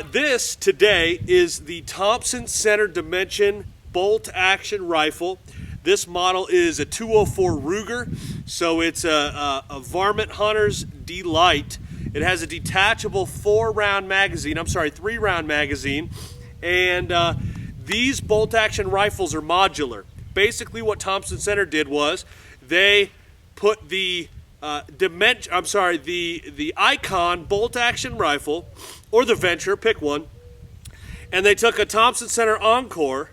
This today is the Thompson Center Dimension bolt action rifle. This model is a 204 Ruger, so it's a varmint hunter's delight. It has a detachable 3-round magazine, and these bolt action rifles are modular. Basically what Thompson Center did was they put the the Icon bolt action rifle, or the Venture, pick one, and they took a Thompson Center Encore,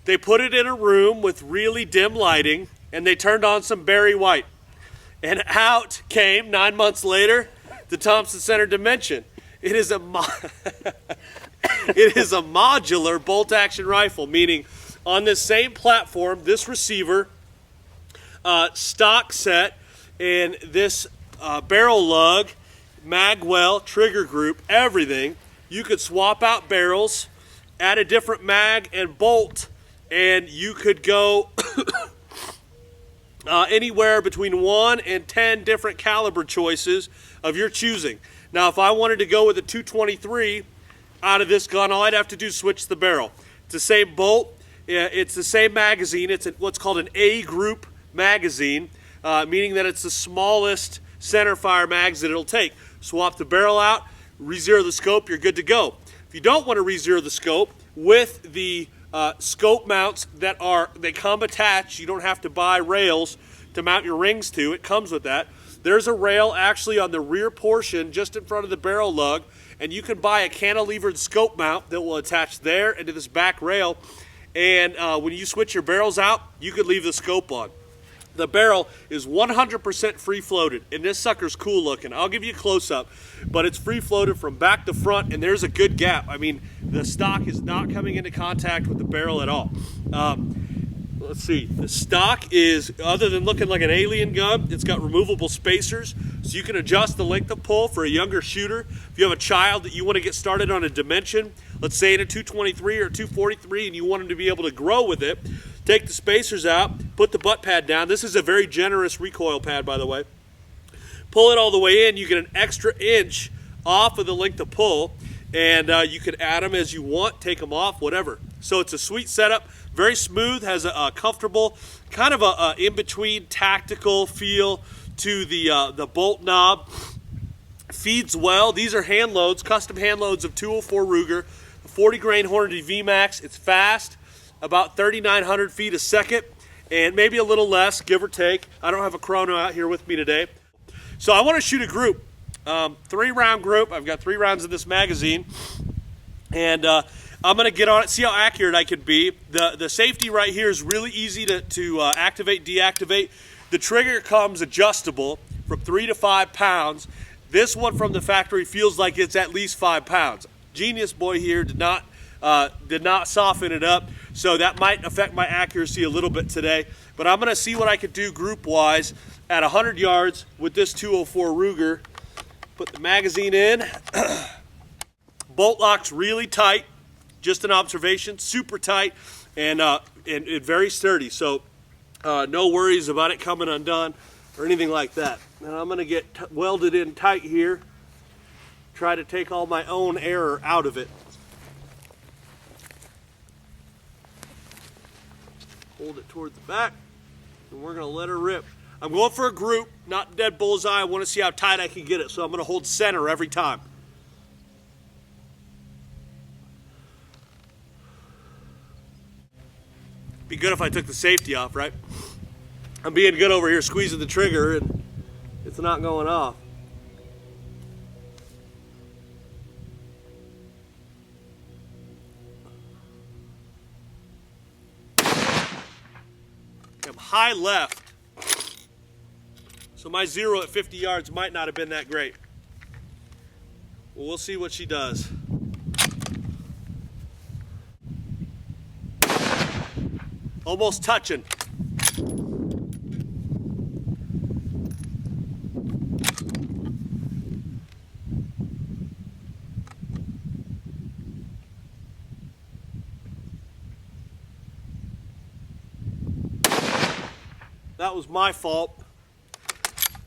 they put it in a room with really dim lighting, and they turned on some Berry White. And out came, 9 months later, the Thompson Center Dimension. It is a modular bolt action rifle, meaning on this same platform, this receiver, stock set, and this barrel lug, mag well, trigger group, everything, you could swap out barrels, add a different mag and bolt, and you could go anywhere between 1 and 10 different caliber choices of your choosing. Now, if I wanted to go with a 223 out of this gun, all I'd have to do is switch the barrel. It's the same bolt, it's the same magazine. It's what's called an A group magazine, meaning that it's the smallest center fire mags that it'll take. Swap the barrel out, re-zero the scope, you're good to go. If you don't want to re-zero the scope, with the scope mounts they come attached, you don't have to buy rails to mount your rings to, it comes with that. There's a rail actually on the rear portion just in front of the barrel lug, and you can buy a cantilevered scope mount that will attach there into this back rail, and when you switch your barrels out, you could leave the scope on. The barrel is 100% free floated, and this sucker's cool looking. I'll give you a close up, but it's free floated from back to front, and there's a good gap. I mean, the stock is not coming into contact with the barrel at all. Let's see, the stock is, other than looking like an alien gun, it's got removable spacers, so you can adjust the length of pull for a younger shooter. If you have a child that you want to get started on a dimension, let's say in a 223 or 243, and you want them to be able to grow with it, take the spacers out, put the butt pad down. This is a very generous recoil pad, by the way. Pull it all the way in, you get an extra inch off of the length of pull, and you can add them as you want, take them off, whatever. So it's a sweet setup, very smooth, has a comfortable, kind of a in-between tactical feel to the bolt knob. Feeds well. These are hand loads, custom hand loads of 204 Ruger, 40 grain Hornady VMAX. It's fast, about 3,900 feet a second, and maybe a little less, give or take. I don't have a chrono out here with me today. So I want to shoot a group, 3-round group. I've got 3 rounds in this magazine, and I'm going to get on it, see how accurate I can be. The safety right here is really easy to activate, deactivate. The trigger comes adjustable from 3 to 5 pounds. This one from the factory feels like it's at least 5 pounds. Genius boy here did not soften it up, so that might affect my accuracy a little bit today. But I'm going to see what I could do group-wise at 100 yards with this 204 Ruger. Put the magazine in. Bolt lock's really tight. Just an observation, super tight and very sturdy. So no worries about it coming undone or anything like that. And I'm going to get welded in tight here. Try to take all my own error out of it. Hold it towards the back, and we're going to let her rip. I'm going for a group, not dead bullseye. I want to see how tight I can get it, so I'm going to hold center every time. Be good if I took the safety off, right? I'm being good over here squeezing the trigger, and it's not going off. I'm high left, so my zero at 50 yards might not have been that great. Well, we'll see what she does. Almost touching. That was my fault.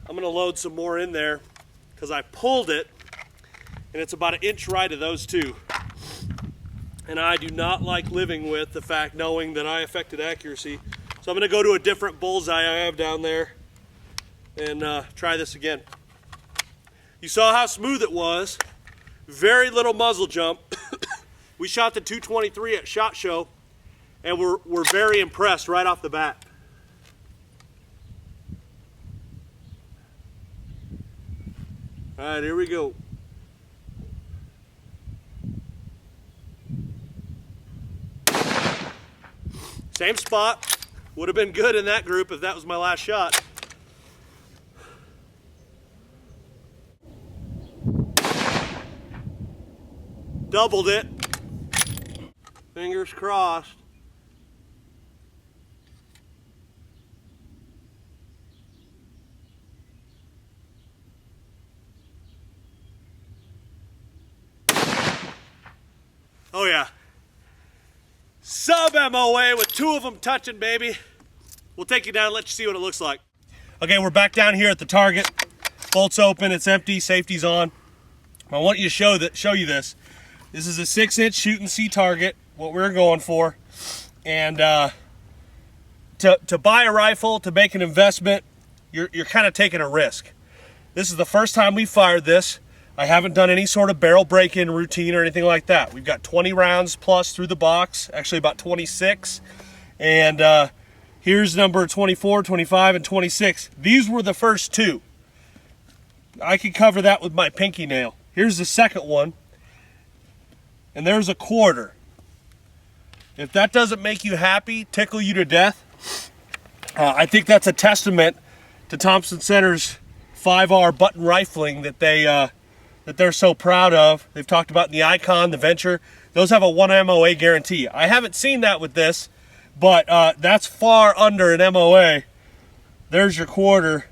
I'm going to load some more in there because I pulled it, and it's about an inch right of those two. and I do not like living with the fact knowing that I affected accuracy. So I'm going to go to a different bullseye I have down there and try this again. You saw how smooth it was. Very little muzzle jump. We shot the 223 at SHOT Show, and we're very impressed right off the bat. All right, here we go. Same spot. Would have been good in that group if that was my last shot. Doubled it. Fingers crossed. Oh yeah. Sub MOA with 2 of them touching, baby. We'll take you down and let you see what it looks like. Okay, we're back down here at the target. Bolt's open, it's empty, safety's on. I want you to show you this. This is a 6-inch shoot and see target, what we're going for. And to buy a rifle, to make an investment, you're kind of taking a risk. This is the first time we fired this. I haven't done any sort of barrel break-in routine or anything like that. We've got 20 rounds plus through the box, actually about 26. And here's number 24, 25, and 26. These were the first 2. I could cover that with my pinky nail. Here's the second one. And there's a quarter. If that doesn't make you happy, tickle you to death, I think that's a testament to Thompson Center's 5R button rifling that they're so proud of. They've talked about in the Icon, the Venture. Those have a 1 MOA guarantee. I haven't seen that with this, but that's far under an MOA. There's your quarter.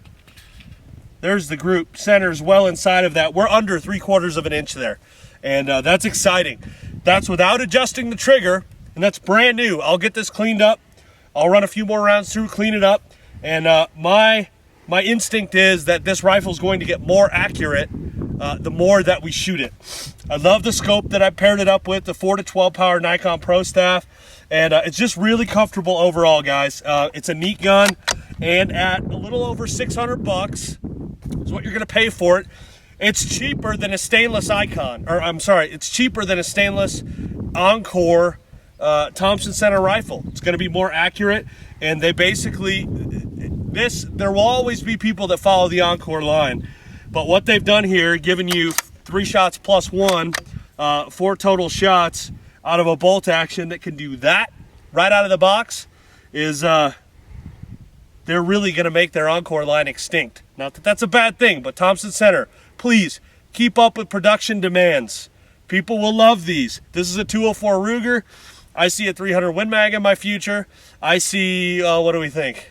There's the group. Center's well inside of that. We're under 3/4 of an inch there. And that's exciting. That's without adjusting the trigger, and that's brand new. I'll get this cleaned up. I'll run a few more rounds through, clean it up. And my instinct is that this rifle is going to get more accurate the more that we shoot it. I love the scope that I paired it up with, the 4 to 12 power Nikon Pro Staff, and it's just really comfortable overall, guys. It's a neat gun, and at a little over 600 bucks is what you're gonna pay for it. It's cheaper than a stainless Icon, or I'm sorry, it's cheaper than a stainless Encore Thompson Center rifle. It's gonna be more accurate, and they basically, there will always be people that follow the Encore line. But what they've done here, giving you 3 shots plus 1, 4 total shots out of a bolt action that can do that right out of the box, is they're really going to make their Encore line extinct. Not that that's a bad thing, but Thompson Center, please keep up with production demands. People will love these. This is a 204 Ruger. I see a 300 Win Mag in my future. I see, what do we think?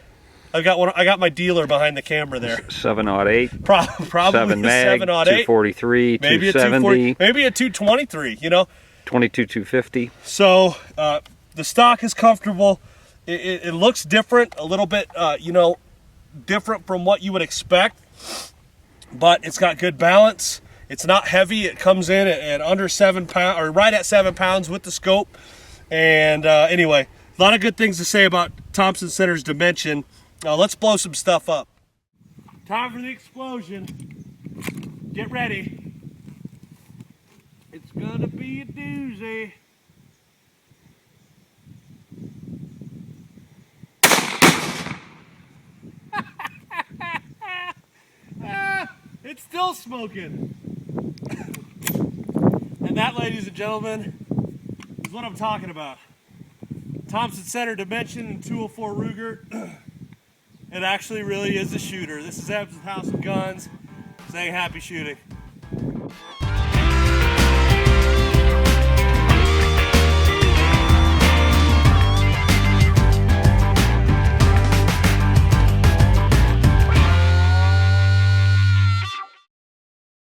I got my dealer behind the camera there. 708. Probably 7 mag, 708. 243, maybe 270. Maybe a 223, you know? 22, 250. So the stock is comfortable. It looks different, a little bit, different from what you would expect. But it's got good balance. It's not heavy. It comes in at under 7 pounds, or right at 7 pounds with the scope. And anyway, a lot of good things to say about Thompson Center's Dimension. Now let's blow some stuff up. Time for the explosion. Get ready. It's gonna be a doozy. It's still smoking. And that, ladies and gentlemen, is what I'm talking about. Thompson Center Dimension and 204 Ruger. It actually really is a shooter. This is Ebbs with Haus and Guns saying happy shooting.